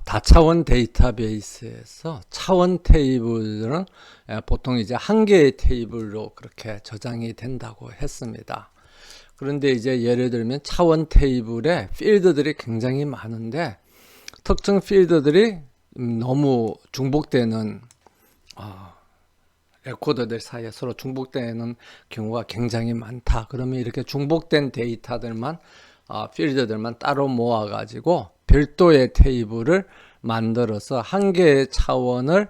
다차원 데이터베이스에서 차원 테이블은 보통 이제 한 개의 테이블로 그렇게 저장이 된다고 했습니다. 그런데 이제 예를 들면 차원 테이블에 필드들이 굉장히 많은데 특정 필드들이 너무 중복되는 레코더들 사이에 서로 중복되는 경우가 굉장히 많다. 그러면 이렇게 중복된 데이터들만 필드들만 따로 모아 가지고 별도의 테이블을 만들어서 한 개의 차원을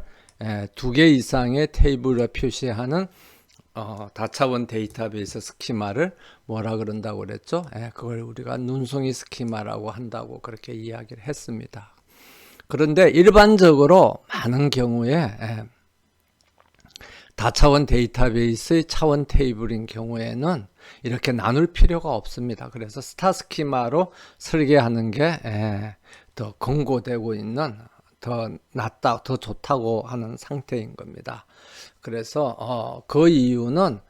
두 개 이상의 테이블로 표시하는 다차원 데이터베이스 스키마를 뭐라 그런다고 그랬죠? 그걸 우리가 눈송이 스키마라고 한다고 그렇게 이야기를 했습니다. 그런데 일반적으로 많은 경우에 다차원 데이터베이스의 차원 테이블인 경우에는 이렇게 나눌 필요가 없습니다. 그래서 스타 스키마로 설계하는 게 더 권고되고 있는, 더 낫다, 더 좋다고 하는 상태인 겁니다. 그래서 그 이유는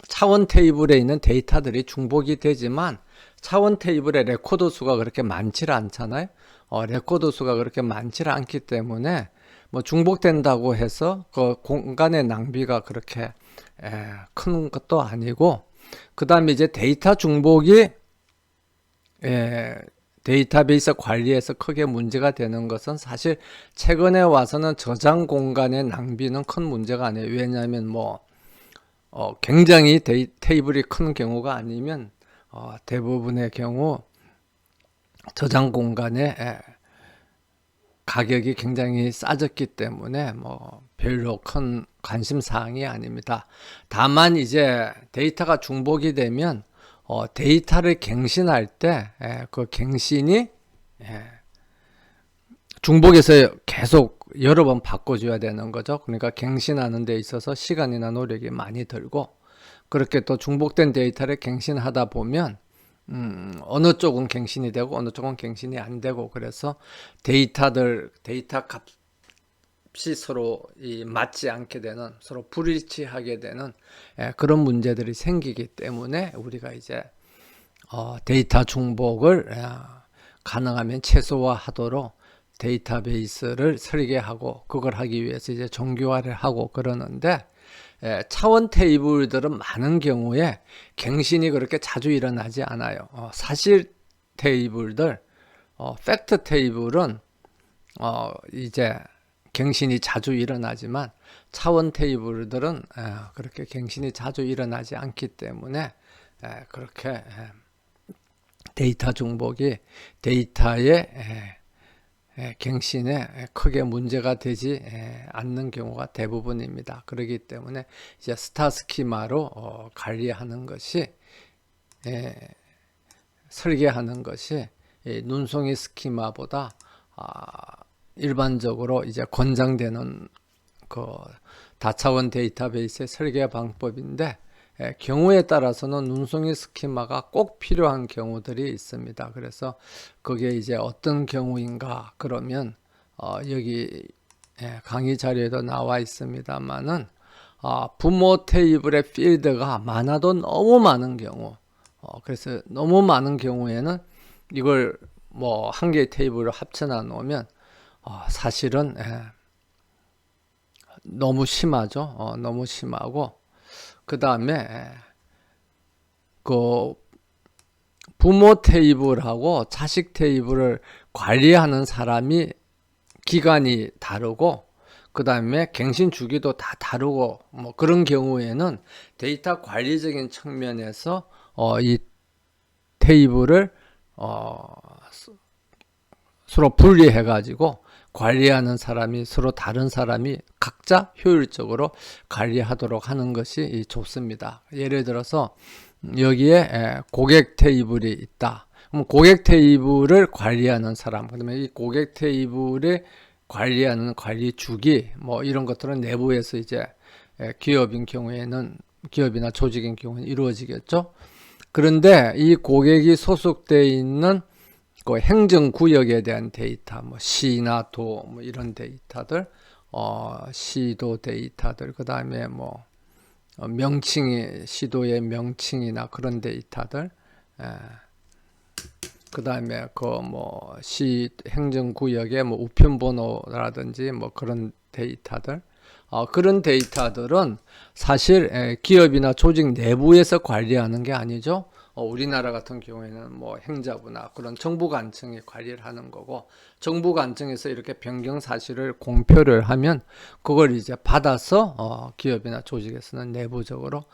차원 테이블에 있는 데이터들이 중복이 되지만 차원 테이블의 레코더 수가 그렇게 많지 않잖아요. 레코더 수가 그렇게 많지 않기 때문에 뭐 중복된다고 해서 그 공간의 낭비가 그렇게 큰 것도 아니고, 그 다음에 이제 데이터 중복이 데이터베이스 관리에서 크게 문제가 되는 것은 사실 최근에 와서는 저장 공간의 낭비는 큰 문제가 아니에요. 왜냐하면 굉장히 테이블이 큰 경우가 아니면 대부분의 경우 저장 공간의 가격이 굉장히 싸졌기 때문에 별로 큰 관심 사항이 아닙니다. 다만 이제 데이터가 중복이 되면 데이터를 갱신할 때 그 갱신이 중복해서 계속 여러 번 바꿔줘야 되는 거죠. 그러니까 갱신하는 데 있어서 시간이나 노력이 많이 들고, 그렇게 또 중복된 데이터를 갱신하다 보면 어느 쪽은 갱신이 되고 어느 쪽은 갱신이 안 되고, 그래서 데이터 값이 서로 맞지 않게 되는, 서로 불일치하게 되는 그런 문제들이 생기기 때문에 우리가 이제 데이터 중복을 가능하면 최소화하도록 데이터베이스를 설계하고, 그걸 하기 위해서 이제 정교화를 하고 그러는데, 차원 테이블들은 많은 경우에 갱신이 그렇게 자주 일어나지 않아요. 사실 테이블들, 팩트 테이블은 이제 갱신이 자주 일어나지만 차원 테이블들은 그렇게 갱신이 자주 일어나지 않기 때문에 그렇게 데이터 중복이 데이터의 갱신에 크게 문제가 되지 않는 경우가 대부분입니다. 그렇기 때문에 이제 스타 스키마로 관리하는 것이, 설계하는 것이 눈송이 스키마보다 일반적으로 이제 권장되는 그 다차원 데이터베이스의 설계 방법인데, 경우에 따라서는 눈송이 스키마가 꼭 필요한 경우들이 있습니다. 그래서 그게 이제 어떤 경우인가 그러면 여기 강의 자료에도 나와 있습니다만은 부모 테이블의 필드가 많아도 너무 많은 경우, 그래서 너무 많은 경우에는 이걸 한 개의 테이블을 합쳐놔 놓으면 사실은 너무 심하죠. 너무 심하고, 그 다음에 그 부모 테이블하고 자식 테이블을 관리하는 사람이 기간이 다르고, 그 다음에 갱신 주기도 다 다르고, 그런 경우에는 데이터 관리적인 측면에서 이 테이블을 서로 분리해 가지고 관리하는 사람이, 서로 다른 사람이 각자 효율적으로 관리하도록 하는 것이 좋습니다. 예를 들어서 여기에 고객 테이블이 있다. 그럼 고객 테이블을 관리하는 사람, 그다음에 이 고객 테이블을 관리하는 관리 주기, 이런 것들은 내부에서 이제 기업인 경우에는, 기업이나 조직인 경우에는 이루어지겠죠. 그런데 이 고객이 소속되어 있는 그 행정구역에 대한 데이터, 시나 도, 이런 데이터들, 시도 데이터들, 그 다음에 명칭이, 시도의 명칭이나 그런 데이터들, 그 다음에 그 뭐 시 행정구역의 뭐 우편번호라든지 뭐 그런 데이터들, 그런 데이터들은 사실 기업이나 조직 내부에서 관리하는 게 아니죠. 우리나라 같은 경우에는 뭐 행자부나 그런 정부관청이 관리를 하는 거고, 정부관청에서 이렇게 변경 사실을 공표를 하면 그걸 이제 받아서 기업이나 조직에서는 내부적으로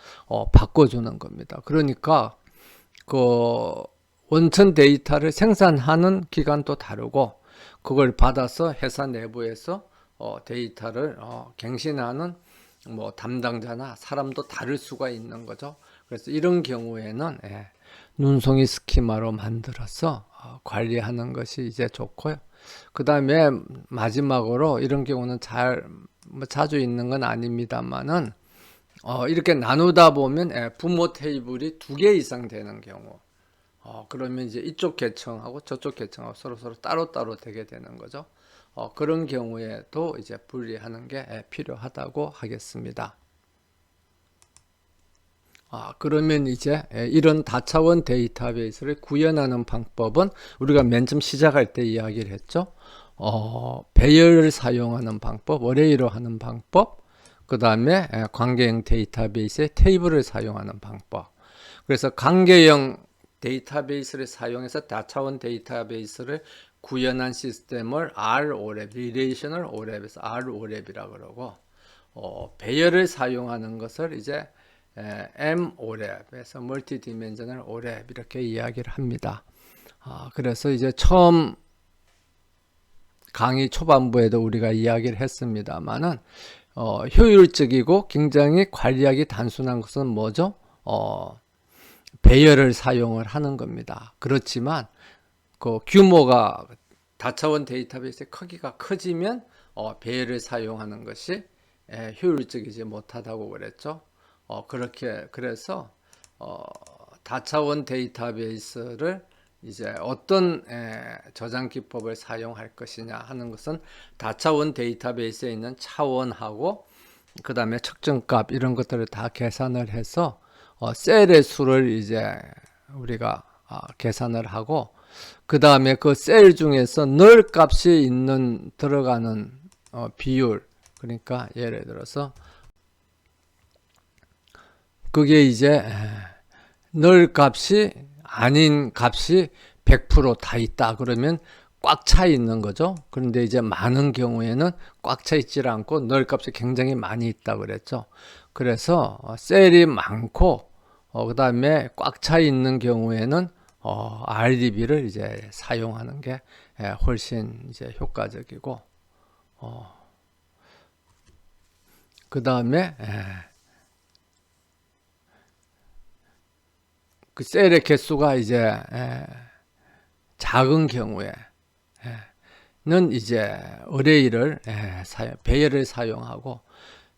바꿔주는 겁니다. 그러니까 그 원천 데이터를 생산하는 기관도 다르고, 그걸 받아서 회사 내부에서 데이터를 갱신하는 뭐 담당자나 사람도 다를 수가 있는 거죠. 그래서 이런 경우에는 눈송이 스키마로 만들어서 관리하는 것이 이제 좋고요. 그 다음에 마지막으로, 이런 경우는 뭐 자주 있는 건 아닙니다만은 이렇게 나누다 보면 부모 테이블이 2개 이상 되는 경우, 그러면 이제 이쪽 계층하고 저쪽 계층하고 서로 따로따로 되게 되는 거죠. 그런 경우에도 이제 분리하는 게 필요하다고 하겠습니다. 그러면 이제 이런 다차원 데이터베이스를 구현하는 방법은 우리가 맨 처음 시작할 때 이야기를 했죠. 배열을 사용하는 방법, 어레이로 하는 방법, 그 다음에 관계형 데이터베이스의 테이블을 사용하는 방법. 그래서 관계형 데이터베이스를 사용해서 다차원 데이터베이스를 구현한 시스템을 RORAP, Relational ORAP에서 RORAP이라고 그러고, 배열을 사용하는 것을 이제 MORAP에서 Multidimensional ORAP 이렇게 이야기를 합니다. 그래서 이제 처음 강의 초반부에도 우리가 이야기를 했습니다만은 효율적이고 굉장히 관리하기 단순한 것은 뭐죠? 배열을 사용을 하는 겁니다. 그렇지만 그 규모가 다차원 데이터베이스의 크기가 커지면 배열을 사용하는 것이 효율적이지 못하다고 그랬죠. 그래서 다차원 데이터베이스를 이제 어떤 저장 기법을 사용할 것이냐 하는 것은 다차원 데이터베이스에 있는 차원하고 그 다음에 측정값 이런 것들을 다 계산을 해서 셀의 수를 이제 우리가 계산을 하고, 그 다음에 그 셀 중에서 널 값이 있는 들어가는 비율, 그러니까 예를 들어서 그게 이제 널 값이 아닌 값이 100% 있다 그러면 꽉 차 있는 거죠. 그런데 이제 많은 경우에는 꽉 차 있질 않고 널 값이 굉장히 많이 있다 그랬죠. 그래서 셀이 많고 그 다음에 꽉 차 있는 경우에는 RDB를 이제 사용하는 게 훨씬 이제 효과적이고, 그 다음에 그 셀의 개수가 이제 작은 경우에는 이제 어레이를 배열을 사용하고,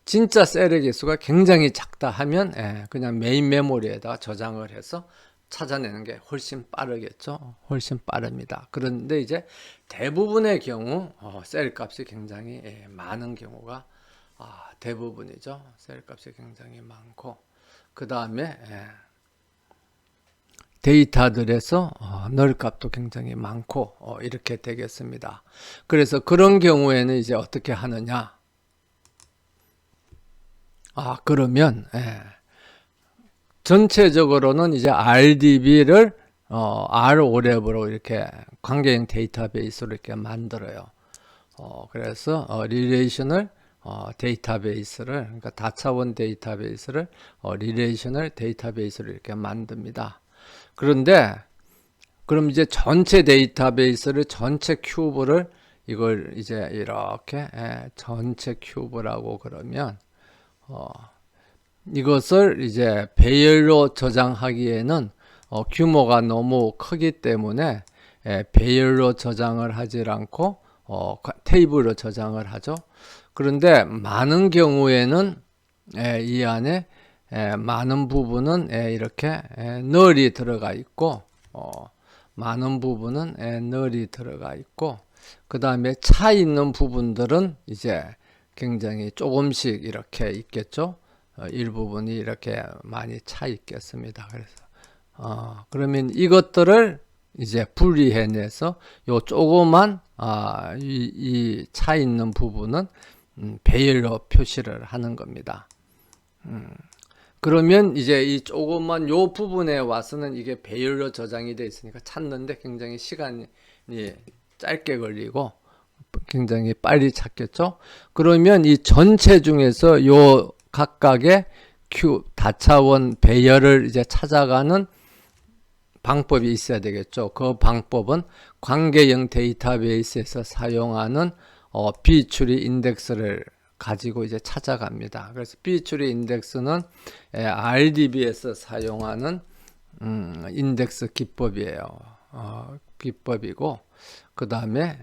진짜 셀의 개수가 굉장히 작다 하면 그냥 메인 메모리에다가 저장을 해서 찾아내는 게 훨씬 빠르겠죠. 훨씬 빠릅니다. 그런데 이제 대부분의 경우 셀 값이 굉장히 많은 경우가 대부분이죠. 셀 값이 굉장히 많고, 그 다음에 데이터들에서 널 값도 굉장히 많고 이렇게 되겠습니다. 그래서 그런 경우에는 이제 어떻게 하느냐? 그러면 전체적으로는 이제 RDB를 RORAP으로 이렇게 관계형 데이터베이스로 이렇게 만들어요. 그래서 리레이셔널 데이터베이스를, 그러니까 다차원 데이터베이스를 리레이셔널 데이터베이스로 이렇게 만듭니다. 그런데 그럼 이제 전체 데이터베이스를, 전체 큐브를, 이걸 이제 이렇게 전체 큐브라고 그러면 이것을 이제 배열로 저장하기에는 규모가 너무 크기 때문에 배열로 저장을 하지 않고 테이블로 저장을 하죠. 그런데 많은 경우에는 이 안에 많은 부분은 이렇게 널이 들어가 있고, 많은 부분은 널이 들어가 있고, 그 다음에 차 있는 부분들은 이제 굉장히 조금씩 이렇게 있겠죠. 일부분이 이렇게 많이 차 있겠습니다. 그래서 그러면 이것들을 이제 분리해내서 요 조그만 이 차 있는 부분은 배열로 표시를 하는 겁니다. 그러면 이제 이 조그만 요 부분에 와서는 이게 배열로 저장이 되어 있으니까 찾는데 굉장히 시간이 짧게 걸리고 굉장히 빨리 찾겠죠. 그러면 이 전체 중에서 요 각각의 다차원 배열을 이제 찾아가는 방법이 있어야 되겠죠. 그 방법은 관계형 데이터베이스에서 사용하는 비추리 인덱스를 가지고 이제 찾아갑니다. 그래서 비추리 인덱스는 RDB에서 사용하는 인덱스 기법이에요. 기법이고 그 다음에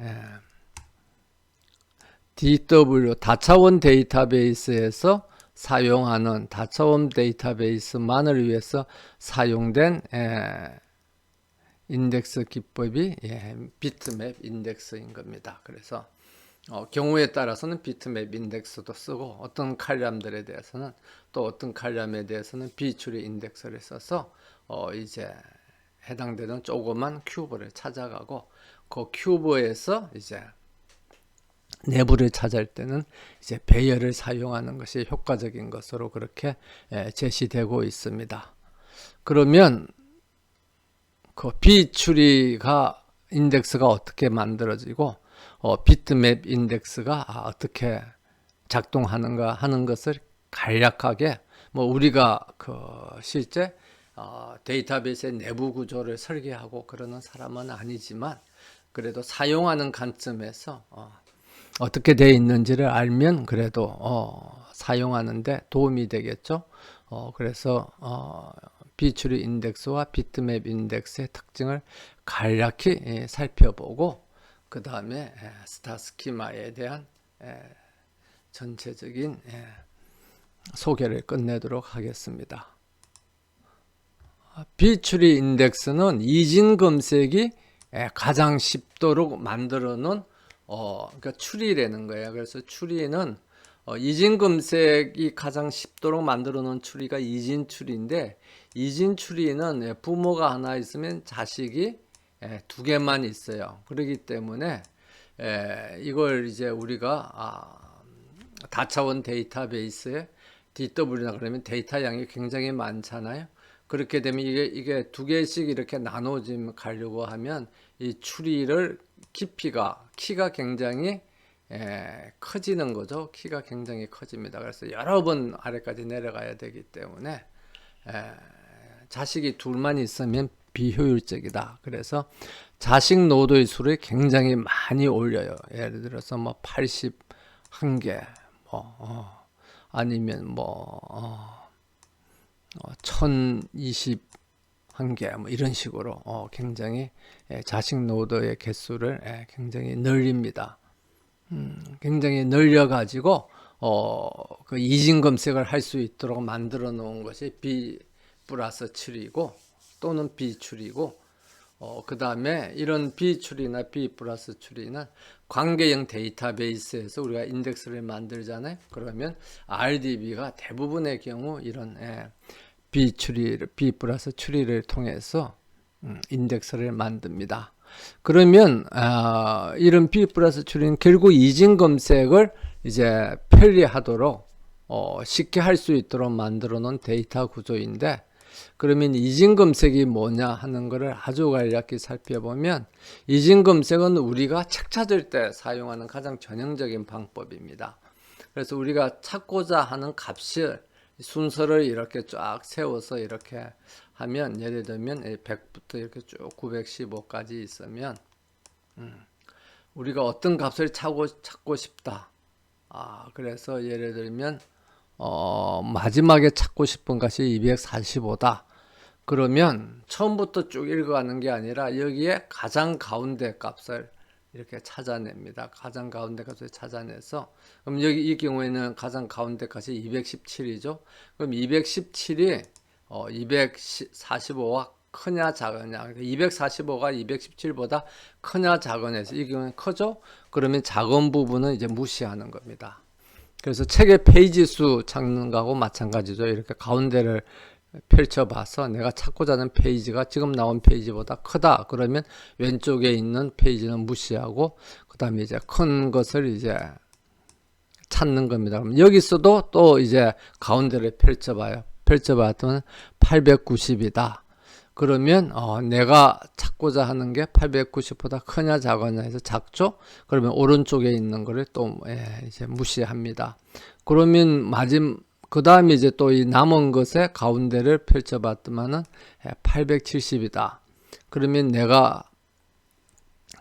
DW 다차원 데이터베이스에서 사용하는 다차원 데이터베이스만을 위해서 사용된 인덱스 기법이 비트맵 인덱스인 겁니다. 그래서 경우에 따라서는 비트맵 인덱스도 쓰고 어떤 칼럼들에 대해서는 또 어떤 칼럼에 대해서는 비추리 인덱스를 써서 이제 해당되는 조그만 큐브를 찾아가고 그 큐브에서 이제 내부를 찾을 때는 이제 배열을 사용하는 것이 효과적인 것으로 그렇게 제시되고 있습니다. 그러면 그 비추리가 인덱스가 어떻게 만들어지고 비트맵 인덱스가 어떻게 작동하는가 하는 것을 간략하게 우리가 그 실제 데이터베이스의 내부 구조를 설계하고 그러는 사람은 아니지만 그래도 사용하는 관점에서 어떻게 되어 있는지를 알면 그래도 사용하는데 도움이 되겠죠. 그래서 비추리 인덱스와 비트맵 인덱스의 특징을 간략히 살펴보고 그 다음에 스타 스키마에 대한 전체적인 소개를 끝내도록 하겠습니다. 비추리 인덱스는 이진 검색이 가장 쉽도록 만들어 놓은 그러니까 추리라는 거예요. 그래서 추리는 이진 검색이 가장 쉽도록 만들어 놓은 추리가 이진 추리인데 이진 추리는 부모가 하나 있으면 자식이 두 개만 있어요. 그렇기 때문에 이걸 이제 우리가 다차원 데이터베이스에 DW나 그러면 데이터 양이 굉장히 많잖아요. 그렇게 되면 이게 두 개씩 이렇게 나눠지면 가려고 하면 이 추리를 키가 굉장히 커지는 거죠. 키가 굉장히 커집니다. 그래서 여러 번 아래까지 내려가야 되기 때문에 자식이 둘만 있으면 비효율적이다. 그래서 자식 노드의 수를 굉장히 많이 올려요. 예를 들어서 81개 아니면 1021개 이런 식으로 굉장히 자식 노드의 개수를 굉장히 늘립니다. 굉장히 늘려 가지고 그 이진 검색을 할 수 있도록 만들어 놓은 것이 B 플러스 7이고 또는 B 추리고 그 다음에 이런 B 추리나 B 플러스 추리는 관계형 데이터베이스에서 우리가 인덱스를 만들잖아요. 그러면 RDB가 대부분의 경우 이런 B 추리를 B 플러스 추리를 통해서 인덱스를 만듭니다. 그러면 이런 B 플러스 추리는 결국 이진 검색을 이제 편리하도록 쉽게 할 수 있도록 만들어 놓은 데이터 구조인데 그러면 이진 검색이 뭐냐 하는 것을 아주 간략히 살펴보면 이진 검색은 우리가 책 찾을 때 사용하는 가장 전형적인 방법입니다. 그래서 우리가 찾고자 하는 값을 순서를 이렇게 쫙 세워서 이렇게 하면 예를 들면 100부터 이렇게 쭉 915까지 있으면 우리가 어떤 값을 찾고 싶다. 그래서 예를 들면 마지막에 찾고 싶은 값이 245다. 그러면 처음부터 쭉 읽어가는 게 아니라 여기에 가장 가운데 값을 이렇게 찾아냅니다. 가장 가운데 값을 찾아내서 그럼 여기 이 경우에는 가장 가운데 값이 217이죠. 그럼 217이 245와 크냐 작으냐. 245가 217보다 크냐 작으냐. 이 경우는 크죠. 그러면 작은 부분은 이제 무시하는 겁니다. 그래서 책의 페이지 수 찾는 거하고 마찬가지죠. 이렇게 가운데를 펼쳐봐서 내가 찾고자 하는 페이지가 지금 나온 페이지보다 크다. 그러면 왼쪽에 있는 페이지는 무시하고 그 다음에 이제 큰 것을 이제 찾는 겁니다. 그럼 여기서도 또 이제 가운데를 펼쳐봐요. 펼쳐봤더니 890이다. 그러면 내가 찾고자 하는 게 890보다 크냐 작으냐 해서 작죠? 그러면 오른쪽에 있는 거를 또 이제 무시합니다. 그러면 그 다음에 이제 또 이 남은 것의 가운데를 펼쳐봤더만은 870이다. 그러면 내가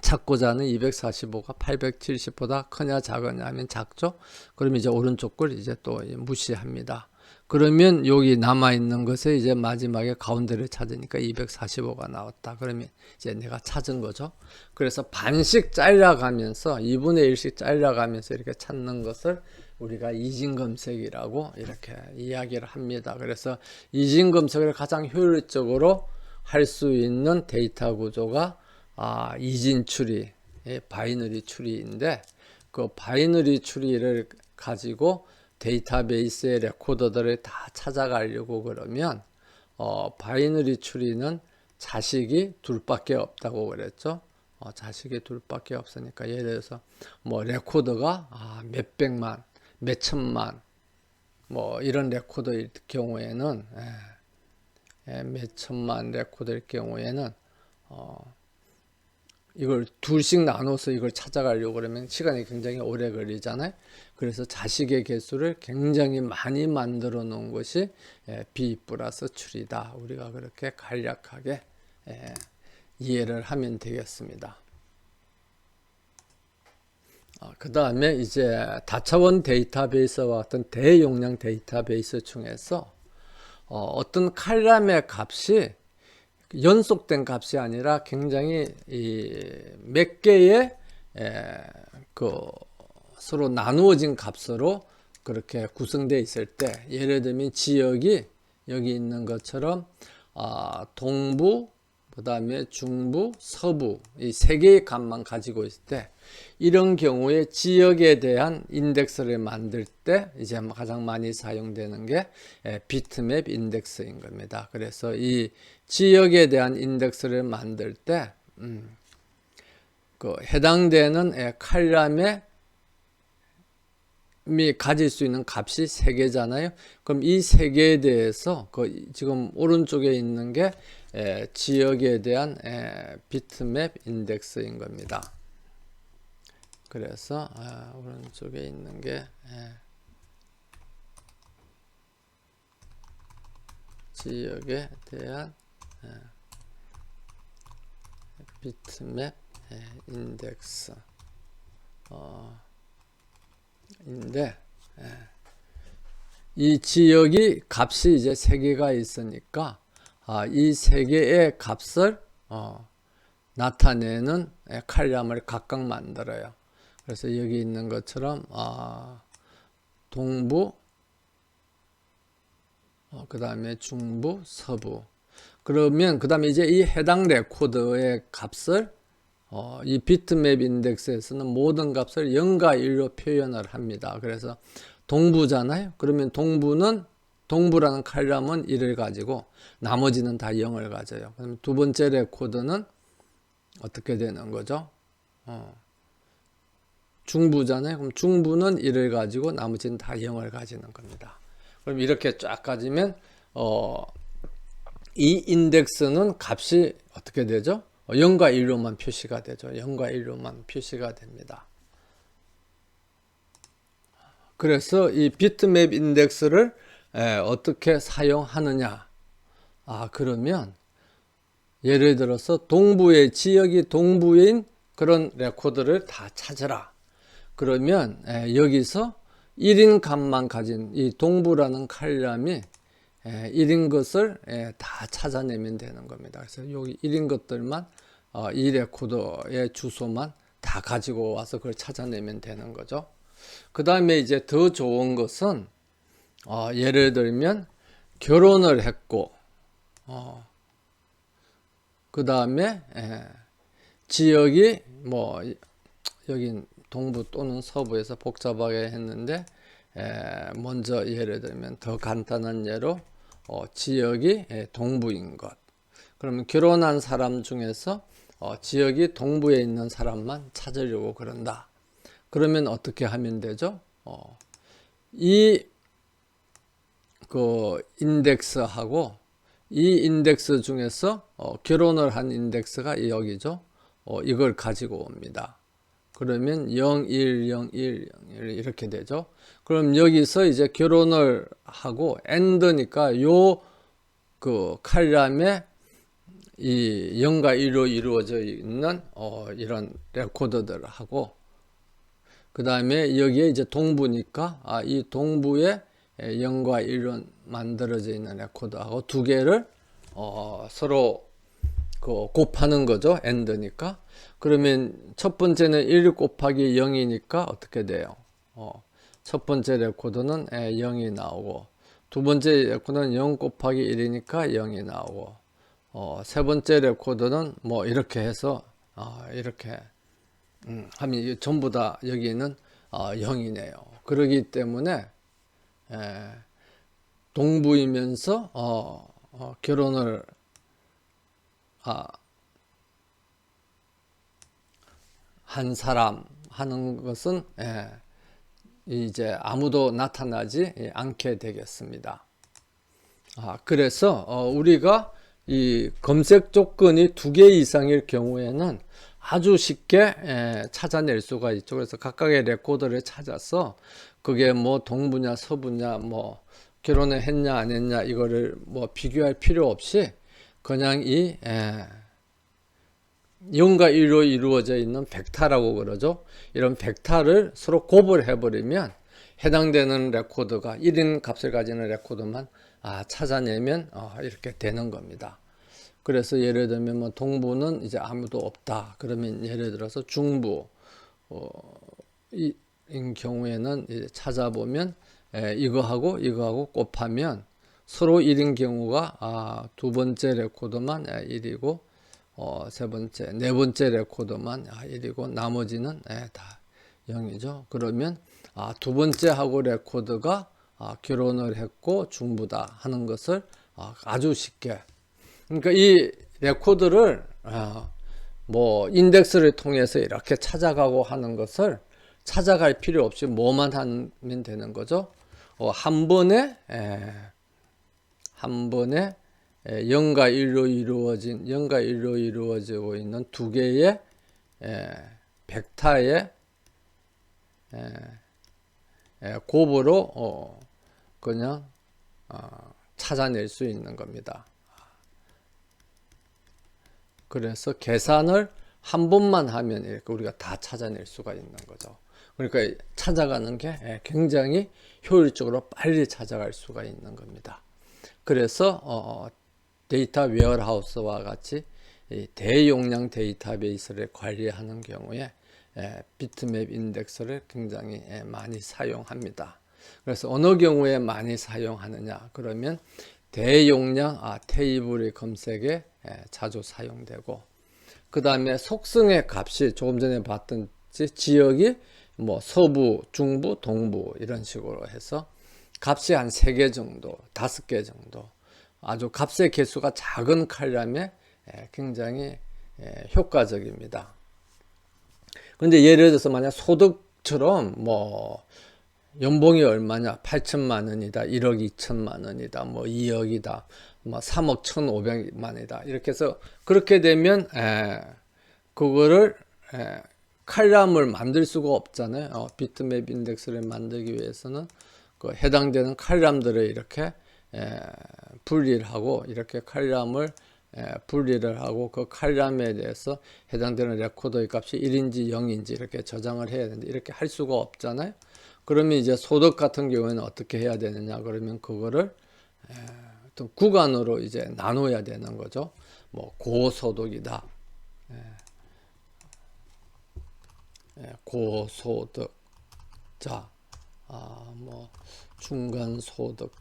찾고자 하는 245가 870보다 크냐 작으냐 하면 작죠? 그러면 이제 오른쪽 걸 이제 또 무시합니다. 그러면 여기 남아있는 것에 이제 마지막에 가운데를 찾으니까 245가 나왔다. 그러면 이제 내가 찾은 거죠. 그래서 반씩 잘라가면서 2분의 1씩 잘라가면서 이렇게 찾는 것을 우리가 이진검색이라고 이렇게 이야기를 합니다. 그래서 이진검색을 가장 효율적으로 할 수 있는 데이터 구조가 이진 추리, 바이너리 추리인데 그 바이너리 추리를 가지고 데이터베이스의 레코더들을 다 찾아가려고 그러면 바이너리 추리는 자식이 둘밖에 없다고 그랬죠. 자식이 둘밖에 없으니까 예를 들어서 뭐 레코더가 몇백만, 몇천만 뭐 이런 레코더일 경우에는 몇천만 레코더일 경우에는 이걸 둘씩 나눠서 이걸 찾아가려고 그러면 시간이 굉장히 오래 걸리잖아요. 그래서 자식의 개수를 굉장히 많이 만들어 놓은 것이 B 플러스 추리다. 우리가 그렇게 간략하게 이해를 하면 되겠습니다. 그 다음에 이제 다차원 데이터베이스와 같은 대용량 데이터베이스 중에서 어떤 칼럼의 값이 연속된 값이 아니라 굉장히 몇 개의 서로 나누어진 값으로 그렇게 구성되어 있을 때 예를 들면 지역이 여기 있는 것처럼 동부, 그 다음에 중부, 서부 이 세 개의 값만 가지고 있을 때 이런 경우에 지역에 대한 인덱스를 만들 때 이제 가장 많이 사용되는 게 비트맵 인덱스인 겁니다. 그래서 이 지역에 대한 인덱스를 만들 때 그 해당되는 칼럼에 가질 수 있는 값이 3개잖아요. 그럼 이 3개에 대해서 지금 오른쪽에 있는 게 지역에 대한 비트맵 인덱스인 겁니다. 그래서 오른쪽에 있는 게 지역에 대한 비트맵 인덱스 인데 이 지역이 값이 이제 3개가 있으니까 이 3개의 값을 나타내는 칼럼을 각각 만들어요. 그래서 여기 있는 것처럼 동부, 그 다음에 중부, 서부. 그러면 그 다음에 이제 이 해당 레코드의 값을 이 비트맵 인덱스에서는 모든 값을 0과 1로 표현을 합니다. 그래서 동부잖아요. 그러면 동부라는 칼럼은 1을 가지고 나머지는 다 0을 가져요. 그럼 두 번째 레코드는 어떻게 되는 거죠? 중부잖아요. 그럼 중부는 1을 가지고 나머지는 다 0을 가지는 겁니다. 그럼 이렇게 쫙 가지면 이 인덱스는 값이 어떻게 되죠? 0과 1로만 표시가 되죠. 0과 1로만 표시가 됩니다. 그래서 이 비트맵 인덱스를 어떻게 사용하느냐? 그러면 예를 들어서 지역이 동부인 그런 레코드를 다 찾으라. 그러면 여기서 1인 값만 가진 이 동부라는 칼럼이 1인 것을 다 찾아내면 되는 겁니다. 그래서 여기 1인 것들만 이 레코더의 주소만 다 가지고 와서 그걸 찾아내면 되는 거죠. 그 다음에 이제 더 좋은 것은 예를 들면 결혼을 했고 그 다음에 지역이 뭐 여기 동부 또는 서부에서 복잡하게 했는데 먼저 예를 들면 더 간단한 예로 지역이 동부인 것. 그러면 결혼한 사람 중에서 지역이 동부에 있는 사람만 찾으려고 그런다. 그러면 어떻게 하면 되죠? 이 인덱스하고 이 인덱스 중에서 결혼을 한 인덱스가 여기죠. 이걸 가지고 옵니다. 그러면 0, 1, 0, 1, 0, 1 이렇게 되죠. 그럼 여기서 이제 결혼을 하고 엔드니까 요 칼럼에 이 0과 1로 이루어져 있는 이런 레코드들하고 그 다음에 여기에 이제 동부니까 이 동부에 0과 1로 만들어져 있는 레코드하고 두 개를 서로 곱하는 거죠. 엔드니까. 그러면 첫 번째는 1 곱하기 0이니까 어떻게 돼요? 첫 번째 레코드는 0이 나오고 두 번째 레코드는 0 곱하기 1이니까 0이 나오고 세 번째 레코드는 뭐 이렇게 해서 이렇게 하면 전부 다 여기는 0이네요. 그러기 때문에 동부이면서 결혼을 한 사람 하는 것은 이제 아무도 나타나지 않게 되겠습니다. 그래서 우리가 이 검색 조건이 2개 이상일 경우에는 아주 쉽게 찾아낼 수가 있죠. 그래서 각각의 레코드를 찾아서 그게 뭐 동부냐 서부냐 뭐 결혼을 했냐 안 했냐 이거를 뭐 비교할 필요 없이 그냥 이 0과 1로 이루어져 있는 벡터라고 그러죠. 이런 벡터를 서로 곱을 해버리면 해당되는 레코드가 1인 값을 가지는 레코드만 찾아내면 이렇게 되는 겁니다. 그래서 예를 들면 뭐 동부는 이제 아무도 없다. 그러면 예를 들어서 중부 인 경우에는 이제 찾아보면 이거하고 곱하면 서로 1인 경우가 두 번째 레코드만 1이고 세 번째, 네 번째 레코드만 1이고 나머지는 다 0이죠. 그러면 두 번째 하고 레코드가 결혼을 했고 중부다 하는 것을 아주 쉽게 그러니까 이 레코드를 뭐 인덱스를 통해서 이렇게 찾아가고 하는 것을 찾아갈 필요 없이 뭐만 하면 되는 거죠. 한 번에 0과 1로 이루어지고 있는 두 개의 벡터의 곱으로 그냥 찾아낼 수 있는 겁니다. 그래서 계산을 한 번만 하면 이렇게 우리가 다 찾아낼 수가 있는 거죠. 그러니까 찾아가는 게 굉장히 효율적으로 빨리 찾아갈 수가 있는 겁니다. 그래서 데이터 웨어하우스와 같이 대용량 데이터베이스를 관리하는 경우에 비트맵 인덱스를 굉장히 많이 사용합니다. 그래서 어느 경우에 많이 사용하느냐 그러면 대용량 테이블의 검색에 자주 사용되고 그 다음에 속성의 값이 조금 전에 봤던 지역이 뭐 서부, 중부, 동부 이런 식으로 해서 값이 한 3개 정도, 5개 정도 아주 값의 개수가 작은 칼럼에 굉장히 효과적입니다. 그런데 예를 들어서 만약 소득처럼 뭐 연봉이 얼마냐 8천만 원이다 1억 2천만 원이다 뭐 2억이다 뭐 3억 1,500만이다 이렇게 해서 그렇게 되면 그거를 칼럼을 만들 수가 없잖아요. 비트맵 인덱스를 만들기 위해서는 그 해당되는 칼럼들을 이렇게 분리를 하고 이렇게 칼럼을 분리를 하고 그 칼럼에 대해서 해당되는 레코더의 값이 1인지 0인지 이렇게 저장을 해야 되는데 이렇게 할 수가 없잖아요. 그러면 이제 소득 같은 경우에는 어떻게 해야 되느냐 그러면 그거를 어떤 구간으로 이제 나눠야 되는 거죠. 뭐 고소득이다. 고소득자, 뭐 중간소득자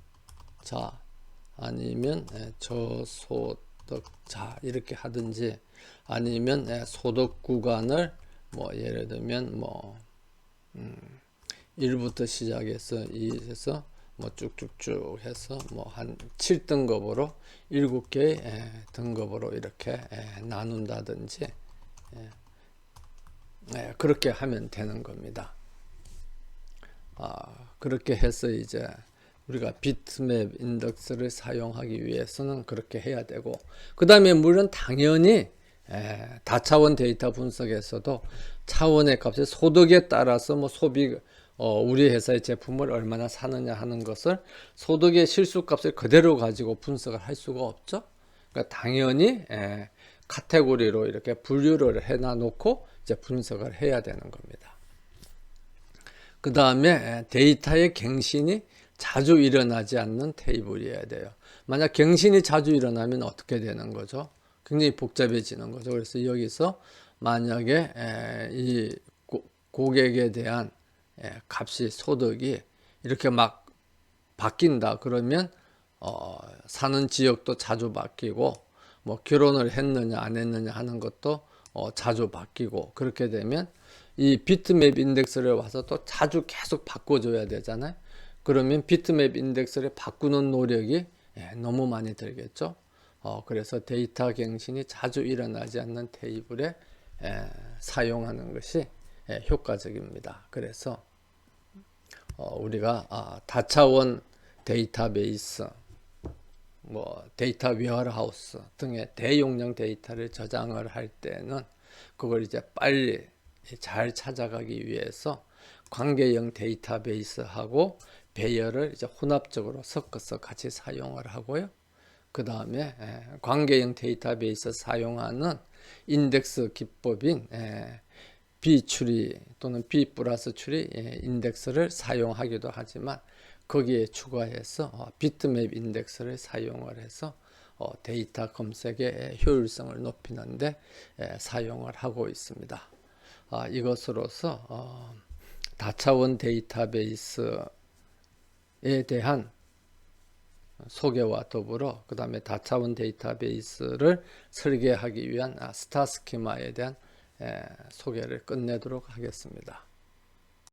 아니면 저소득자 이렇게 하든지 아니면 소득 구간을 뭐 예를 들면 뭐 1부터 시작해서 2에서 뭐 쭉쭉쭉 해서 뭐 한 7등급으로 7개의 등급으로 이렇게 나눈다든지 그렇게 하면 되는 겁니다. 그렇게 해서 이제 우리가 비트맵 인덱스를 사용하기 위해서는 그렇게 해야 되고, 그 다음에 물론 당연히 다차원 데이터 분석에서도 차원의 값이 소득에 따라서 뭐 소비 우리 회사의 제품을 얼마나 사느냐 하는 것을 소득의 실수값을 그대로 가지고 분석을 할 수가 없죠. 그러니까 당연히 카테고리로 이렇게 분류를 해놔 놓고 이제 분석을 해야 되는 겁니다. 그 다음에 데이터의 갱신이 자주 일어나지 않는 테이블이어야 돼요. 만약 갱신이 자주 일어나면 어떻게 되는 거죠? 굉장히 복잡해지는 거죠. 그래서 여기서 만약에 이 고객에 대한 값이 소득이 이렇게 막 바뀐다 그러면 사는 지역도 자주 바뀌고 뭐 결혼을 했느냐 안 했느냐 하는 것도 자주 바뀌고, 그렇게 되면 이 비트맵 인덱스를 와서 또 자주 계속 바꿔줘야 되잖아요. 그러면 비트맵 인덱스를 바꾸는 노력이 너무 많이 들겠죠. 그래서 데이터 갱신이 자주 일어나지 않는 테이블에 사용하는 것이 효과적입니다. 그래서 우리가 다차원 데이터베이스, 뭐 데이터 웨어하우스 등의 대용량 데이터를 저장을 할 때는 그걸 이제 빨리 잘 찾아가기 위해서 관계형 데이터베이스하고 배열을 이제 혼합적으로 섞어서 같이 사용을 하고요. 그 다음에 관계형 데이터베이스 사용하는 인덱스 기법인 B 추리 또는 B 플러스 추리 인덱스를 사용하기도 하지만, 거기에 추가해서 비트맵 인덱스를 사용을 해서 데이터 검색의 효율성을 높이는데 사용을 하고 있습니다. 이것으로서 다차원 데이터베이스에 대한 소개와 더불어 그 다음에 다차원 데이터베이스를 설계하기 위한 스타 스키마에 대한 소개를 끝내도록 하겠습니다.